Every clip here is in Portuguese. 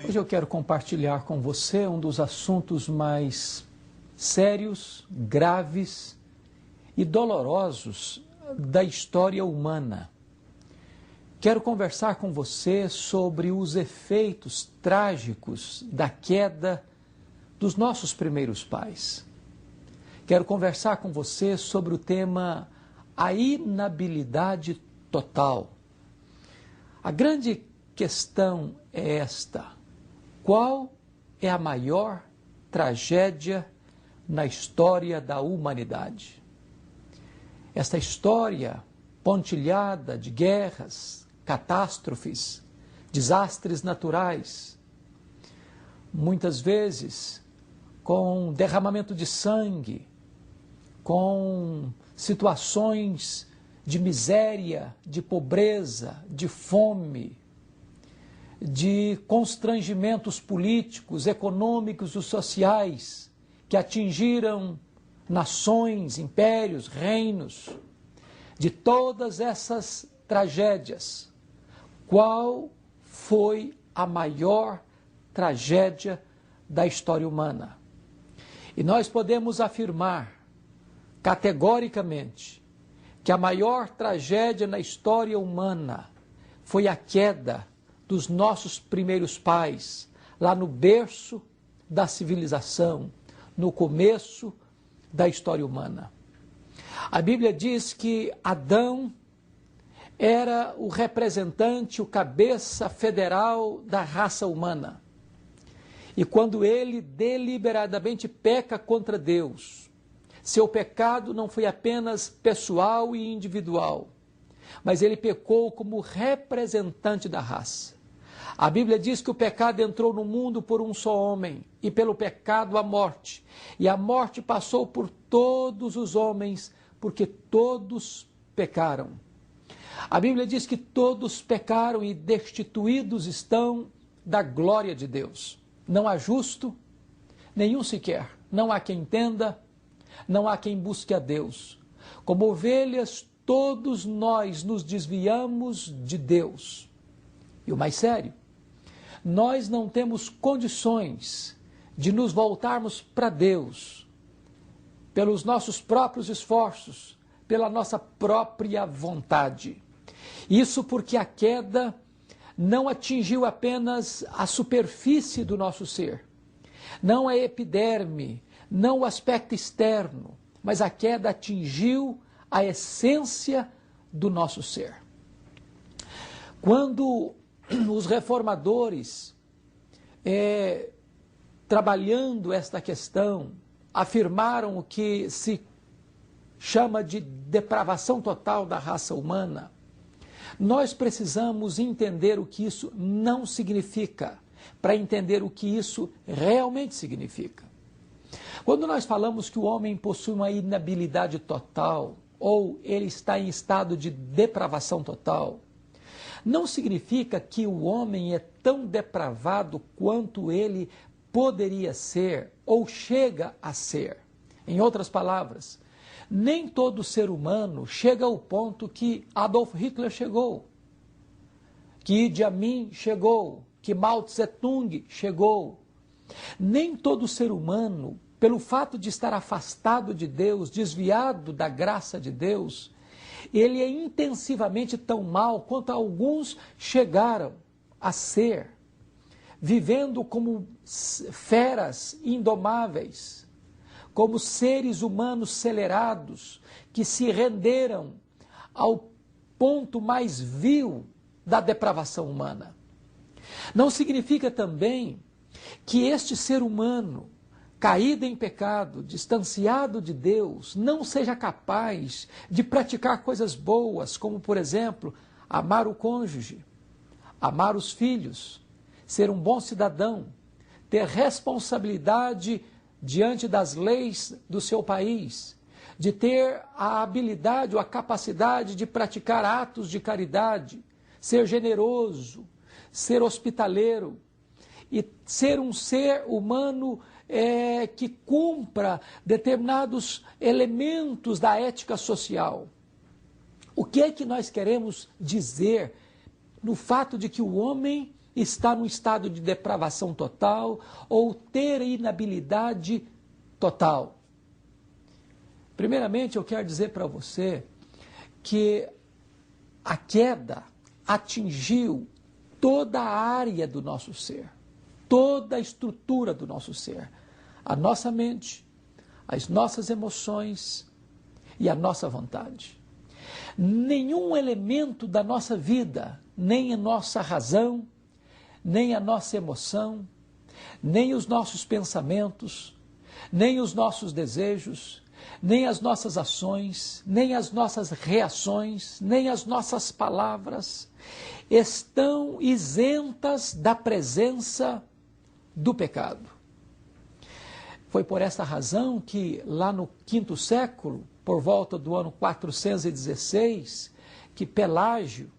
Hoje eu quero compartilhar com você um dos assuntos mais sérios, graves e dolorosos da história humana. Quero conversar com você sobre os efeitos trágicos da queda dos nossos primeiros pais. Quero conversar com você sobre o tema a inabilidade total. A grande questão é esta: qual é a maior tragédia na história da humanidade? Esta história pontilhada de guerras, catástrofes, desastres naturais, muitas vezes com derramamento de sangue, com situações de miséria, de pobreza, de fome, de constrangimentos políticos, econômicos e sociais que atingiram nações, impérios, reinos. De todas essas tragédias, qual foi a maior tragédia da história humana? E nós podemos afirmar categoricamente que a maior tragédia na história humana foi a queda dos nossos primeiros pais, lá no berço da civilização, no começo da história humana. A Bíblia diz que Adão era o representante, o cabeça federal da raça humana. E quando ele deliberadamente peca contra Deus, seu pecado não foi apenas pessoal e individual, mas ele pecou como representante da raça. A Bíblia diz que o pecado entrou no mundo por um só homem, e pelo pecado a morte. E a morte passou por todos os homens, porque todos pecaram. A Bíblia diz que todos pecaram e destituídos estão da glória de Deus. Não há justo, nenhum sequer. Não há quem entenda, não há quem busque a Deus. Como ovelhas, todos nós nos desviamos de Deus. E o mais sério, nós não temos condições de nos voltarmos para Deus pelos nossos próprios esforços, pela nossa própria vontade. Isso porque a queda não atingiu apenas a superfície do nosso ser, não a epiderme, não o aspecto externo, mas a queda atingiu a essência do nosso ser. Quando os reformadores, trabalhando esta questão, afirmaram o que se chama de depravação total da raça humana, nós precisamos entender o que isso não significa, para entender o que isso realmente significa. Quando nós falamos que o homem possui uma inabilidade total, ou ele está em estado de depravação total, não significa que o homem é tão depravado quanto ele poderia ser ou chega a ser. Em outras palavras, nem todo ser humano chega ao ponto que Adolf Hitler chegou, que Idi Amin chegou, que Mao Tse-tung chegou. Nem todo ser humano, pelo fato de estar afastado de Deus, desviado da graça de Deus, ele é intensivamente tão mau quanto alguns chegaram a ser, vivendo como feras indomáveis, como seres humanos acelerados que se renderam ao ponto mais vil da depravação humana. Não significa também que este ser humano, caído em pecado, distanciado de Deus, não seja capaz de praticar coisas boas, como, por exemplo, amar o cônjuge, amar os filhos, ser um bom cidadão, ter responsabilidade diante das leis do seu país, de ter a habilidade ou a capacidade de praticar atos de caridade, ser generoso, ser hospitaleiro e ser um ser humano que cumpra determinados elementos da ética social. O que é que nós queremos dizer no fato de que o homem está num estado de depravação total ou ter inabilidade total? Primeiramente, eu quero dizer para você que a queda atingiu toda a área do nosso ser, toda a estrutura do nosso ser, a nossa mente, as nossas emoções e a nossa vontade. Nenhum elemento da nossa vida, nem a nossa razão, nem a nossa emoção, nem os nossos pensamentos, nem os nossos desejos, nem as nossas ações, nem as nossas reações, nem as nossas palavras estão isentas da presença do pecado. Foi por essa razão que lá no quinto século, por volta do ano 416, que Pelágio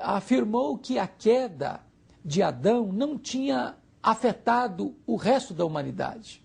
afirmou que a queda de Adão não tinha afetado o resto da humanidade.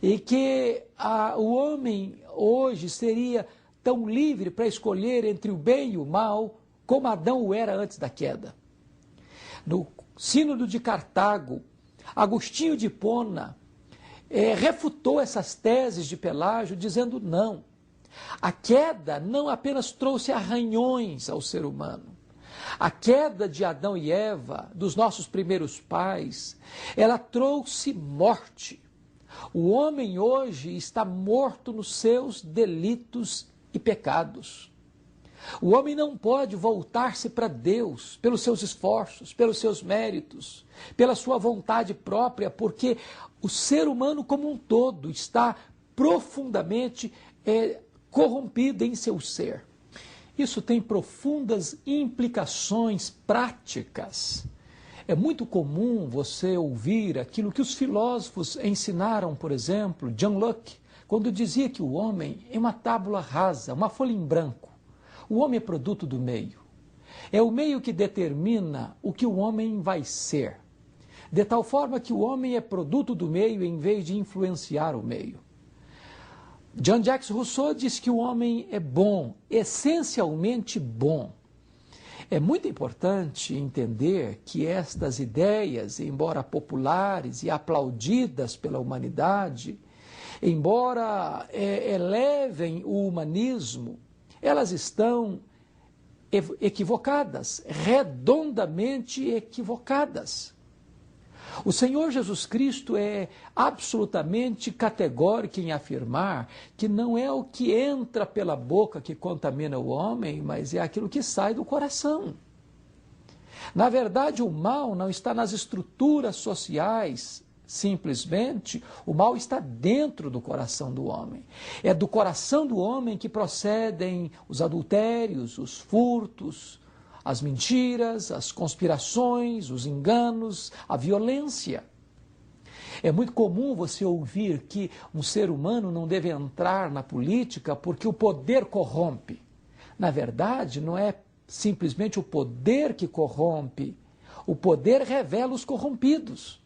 E que o homem hoje seria tão livre para escolher entre o bem e o mal como Adão o era antes da queda. No Sínodo de Cartago, Agostinho de Hipona refutou essas teses de Pelágio dizendo não. A queda não apenas trouxe arranhões ao ser humano. A queda de Adão e Eva, dos nossos primeiros pais, ela trouxe morte. O homem hoje está morto nos seus delitos e pecados. O homem não pode voltar-se para Deus pelos seus esforços, pelos seus méritos, pela sua vontade própria, porque o ser humano como um todo está profundamente corrompido em seu ser. Isso tem profundas implicações práticas. É muito comum você ouvir aquilo que os filósofos ensinaram, por exemplo, John Locke, quando dizia que o homem é uma tábula rasa, uma folha em branco. O homem é produto do meio. É o meio que determina o que o homem vai ser. De tal forma que o homem é produto do meio em vez de influenciar o meio. Jean-Jacques Rousseau diz que o homem é bom, essencialmente bom. É muito importante entender que estas ideias, embora populares e aplaudidas pela humanidade, embora elevem o humanismo, elas estão equivocadas, redondamente equivocadas. O Senhor Jesus Cristo é absolutamente categórico em afirmar que não é o que entra pela boca que contamina o homem, mas é aquilo que sai do coração. Na verdade, o mal não está nas estruturas sociais, simplesmente, o mal está dentro do coração do homem. É do coração do homem que procedem os adultérios, os furtos, as mentiras, as conspirações, os enganos, a violência. É muito comum você ouvir que um ser humano não deve entrar na política porque o poder corrompe. Na verdade, não é simplesmente o poder que corrompe. O poder revela os corrompidos.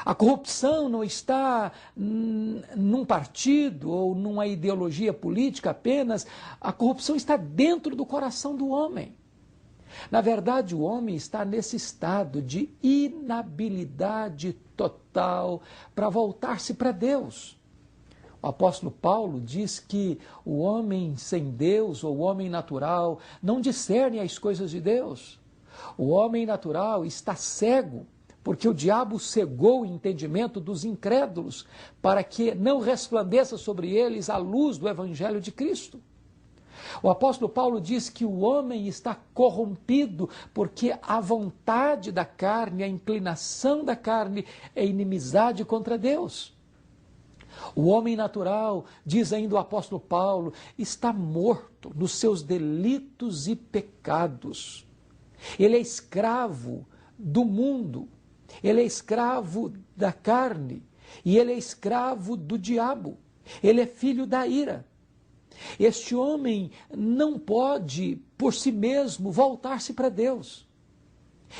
A corrupção não está num partido ou numa ideologia política apenas. A corrupção está dentro do coração do homem. Na verdade, o homem está nesse estado de inabilidade total para voltar-se para Deus. O apóstolo Paulo diz que o homem sem Deus, ou o homem natural, não discerne as coisas de Deus. O homem natural está cego, porque o diabo cegou o entendimento dos incrédulos para que não resplandeça sobre eles a luz do Evangelho de Cristo. O apóstolo Paulo diz que o homem está corrompido porque a vontade da carne, a inclinação da carne é inimizade contra Deus. O homem natural, diz ainda o apóstolo Paulo, está morto nos seus delitos e pecados. Ele é escravo do mundo, ele é escravo da carne e ele é escravo do diabo. Ele é filho da ira. Este homem não pode, por si mesmo, voltar-se para Deus.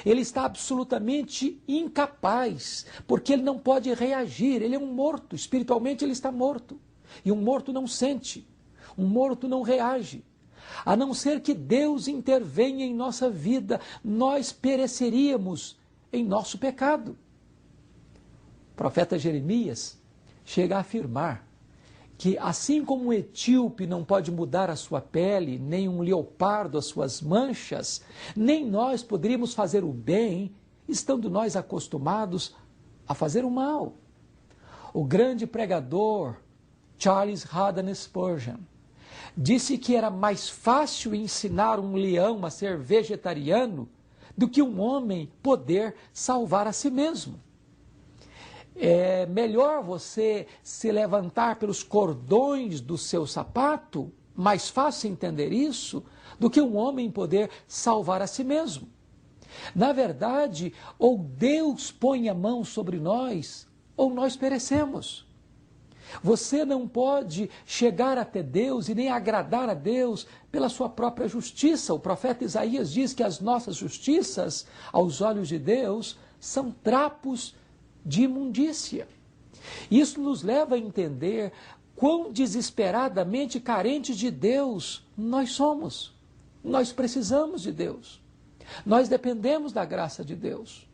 Ele está absolutamente incapaz, porque ele não pode reagir. Ele é um morto, espiritualmente ele está morto. E um morto não sente, um morto não reage. A não ser que Deus intervenha em nossa vida, nós pereceríamos em nosso pecado. O profeta Jeremias chega a afirmar que assim como um etíope não pode mudar a sua pele, nem um leopardo as suas manchas, nem nós poderíamos fazer o bem, estando nós acostumados a fazer o mal. O grande pregador Charles Haddon Spurgeon disse que era mais fácil ensinar um leão a ser vegetariano do que um homem poder salvar a si mesmo. É melhor você se levantar pelos cordões do seu sapato, mais fácil entender isso, do que um homem poder salvar a si mesmo. Na verdade, ou Deus põe a mão sobre nós, ou nós perecemos. Você não pode chegar até Deus e nem agradar a Deus pela sua própria justiça. O profeta Isaías diz que as nossas justiças, aos olhos de Deus, são trapos de imundícia. Isso nos leva a entender quão desesperadamente carentes de Deus nós somos. Nós precisamos de Deus. Nós dependemos da graça de Deus.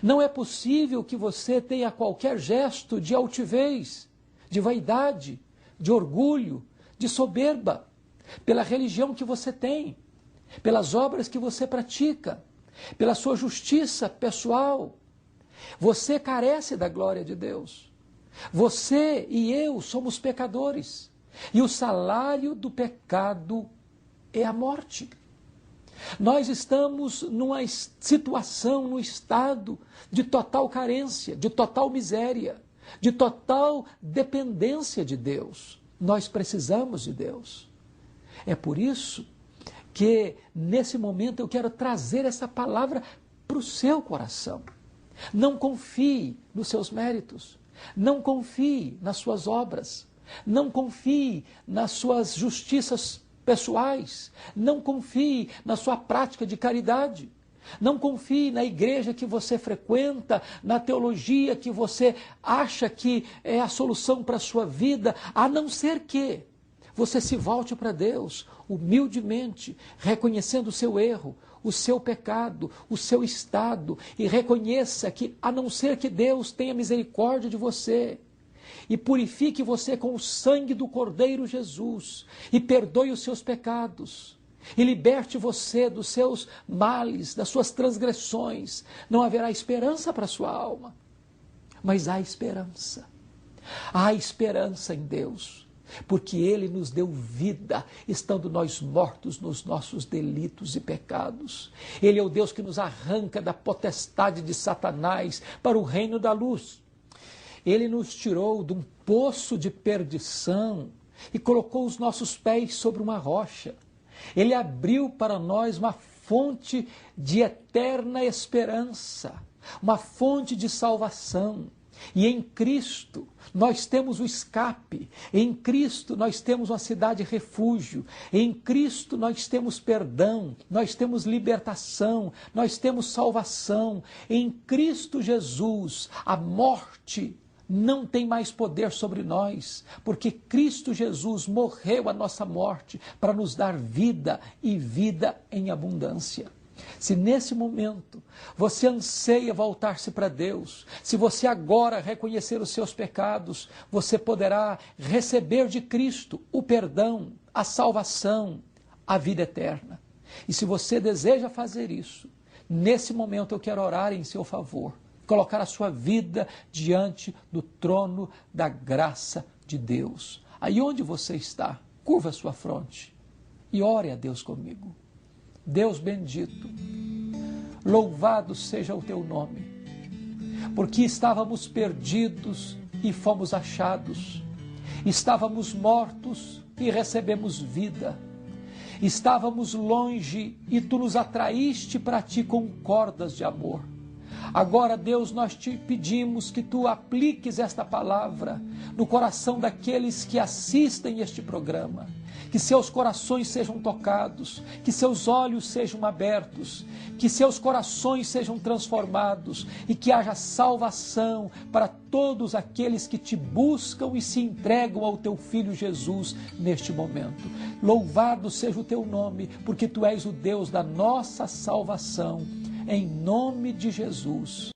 Não é possível que você tenha qualquer gesto de altivez, de vaidade, de orgulho, de soberba, pela religião que você tem, pelas obras que você pratica, pela sua justiça pessoal. Você carece da glória de Deus. Você e eu somos pecadores. E o salário do pecado é a morte. Nós estamos numa situação, num estado de total carência, de total miséria, de total dependência de Deus. Nós precisamos de Deus. É por isso que, nesse momento, eu quero trazer essa palavra para o seu coração. Não confie nos seus méritos, não confie nas suas obras, não confie nas suas justiças pessoais, não confie na sua prática de caridade, não confie na igreja que você frequenta, na teologia que você acha que é a solução para a sua vida, a não ser que você se volte para Deus humildemente, reconhecendo o seu erro, o seu pecado, o seu estado, e reconheça que, a não ser que Deus tenha misericórdia de você, e purifique você com o sangue do Cordeiro Jesus, e perdoe os seus pecados, e liberte você dos seus males, das suas transgressões, não haverá esperança para a sua alma. Mas há esperança. Há esperança em Deus. Porque Ele nos deu vida, estando nós mortos nos nossos delitos e pecados. Ele é o Deus que nos arranca da potestade de Satanás para o reino da luz. Ele nos tirou de um poço de perdição e colocou os nossos pés sobre uma rocha. Ele abriu para nós uma fonte de eterna esperança, uma fonte de salvação. E em Cristo nós temos o escape, em Cristo nós temos uma cidade refúgio, em Cristo nós temos perdão, nós temos libertação, nós temos salvação. Em Cristo Jesus a morte não tem mais poder sobre nós, porque Cristo Jesus morreu a nossa morte para nos dar vida e vida em abundância. Se nesse momento você anseia voltar-se para Deus, se você agora reconhecer os seus pecados, você poderá receber de Cristo o perdão, a salvação, a vida eterna. E se você deseja fazer isso, nesse momento eu quero orar em seu favor, colocar a sua vida diante do trono da graça de Deus. Aí onde você está, curva a sua fronte e ore a Deus comigo. Deus bendito, louvado seja o teu nome, porque estávamos perdidos e fomos achados, estávamos mortos e recebemos vida, estávamos longe e tu nos atraíste para ti com cordas de amor. Agora, Deus, nós te pedimos que tu apliques esta palavra no coração daqueles que assistem este programa, que seus corações sejam tocados, que seus olhos sejam abertos, que seus corações sejam transformados e que haja salvação para todos aqueles que te buscam e se entregam ao teu Filho Jesus neste momento. Louvado seja o teu nome, porque tu és o Deus da nossa salvação. Em nome de Jesus.